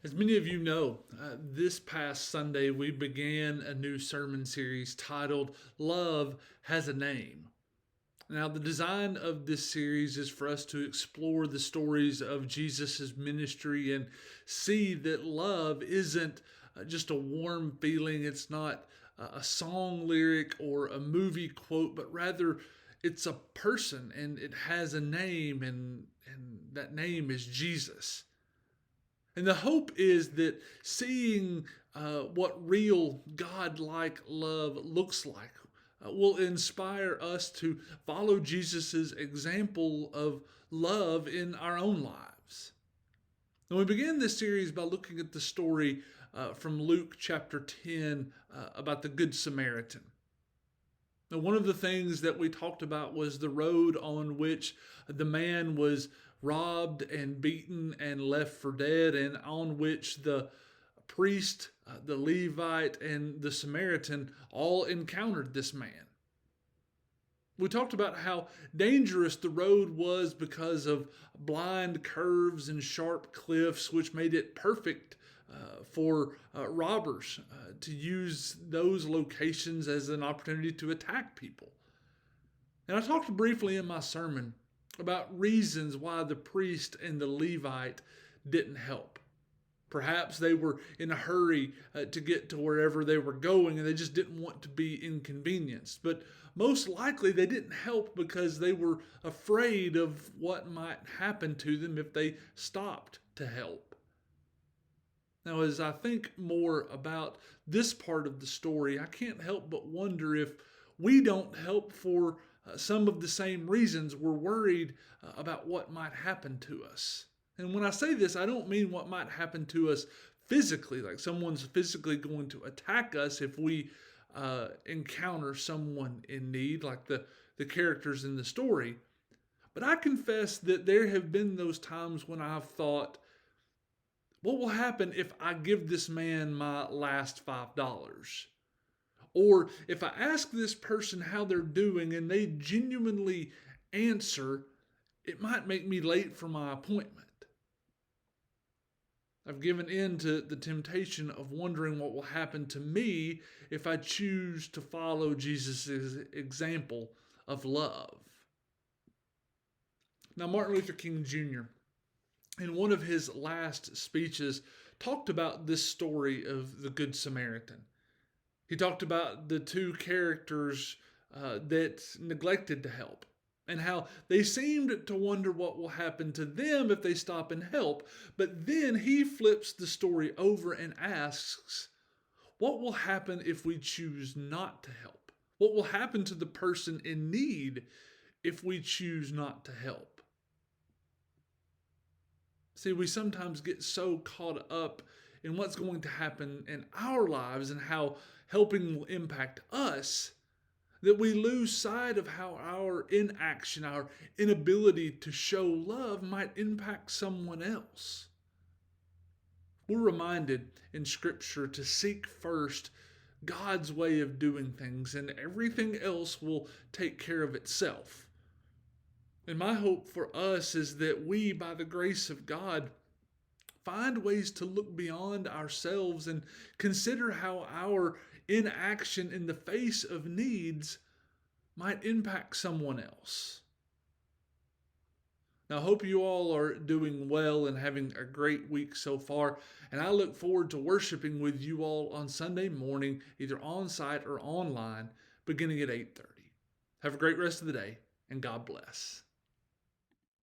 As many of you know, this past Sunday we began a new sermon series titled Love Has a Name. Now, the design of this series is for us to explore the stories of Jesus' ministry and see that love isn't just a warm feeling, it's not a song lyric or a movie quote, but rather it's a person and it has a name, and that name is Jesus. And the hope is that seeing what real God-like love looks like will inspire us to follow Jesus' example of love in our own lives. And we began this series by looking at the story from Luke chapter 10 about the Good Samaritan. Now, one of the things that we talked about was the road on which the man was robbed and beaten and left for dead, and on which the priest, the Levite, and the Samaritan all encountered this man. We talked about how dangerous the road was because of blind curves and sharp cliffs, which made it perfect for robbers to use those locations as an opportunity to attack people. And I talked briefly in my sermon about reasons why the priest and the Levite didn't help. Perhaps they were in a hurry to get to wherever they were going and they just didn't want to be inconvenienced. But most likely they didn't help because they were afraid of what might happen to them if they stopped to help. Now, as I think more about this part of the story, I can't help but wonder if we don't help for some of the same reasons. We're worried about what might happen to us. And when I say this, I don't mean what might happen to us physically, like someone's physically going to attack us if we encounter someone in need, like the characters in the story. But I confess that there have been those times when I've thought, what will happen if I give this man my last $5? Or if I ask this person how they're doing and they genuinely answer, it might make me late for my appointment. I've given in to the temptation of wondering what will happen to me if I choose to follow Jesus' example of love. Now, Martin Luther King Jr., in one of his last speeches, talked about this story of the Good Samaritan. He talked about the two characters that neglected to help, and how they seemed to wonder what will happen to them if they stop and help. But then he flips the story over and asks, what will happen if we choose not to help? What will happen to the person in need if we choose not to help? See, we sometimes get so caught up in what's going to happen in our lives and how helping will impact us that we lose sight of how our inaction, our inability to show love might impact someone else. We're reminded in Scripture to seek first God's way of doing things, and everything else will take care of itself. And my hope for us is that we, by the grace of God, find ways to look beyond ourselves and consider how our inaction in the face of needs might impact someone else. Now, I hope you all are doing well and having a great week so far, and I look forward to worshiping with you all on Sunday morning, either on site or online, beginning at 8:30. Have a great rest of the day, and God bless.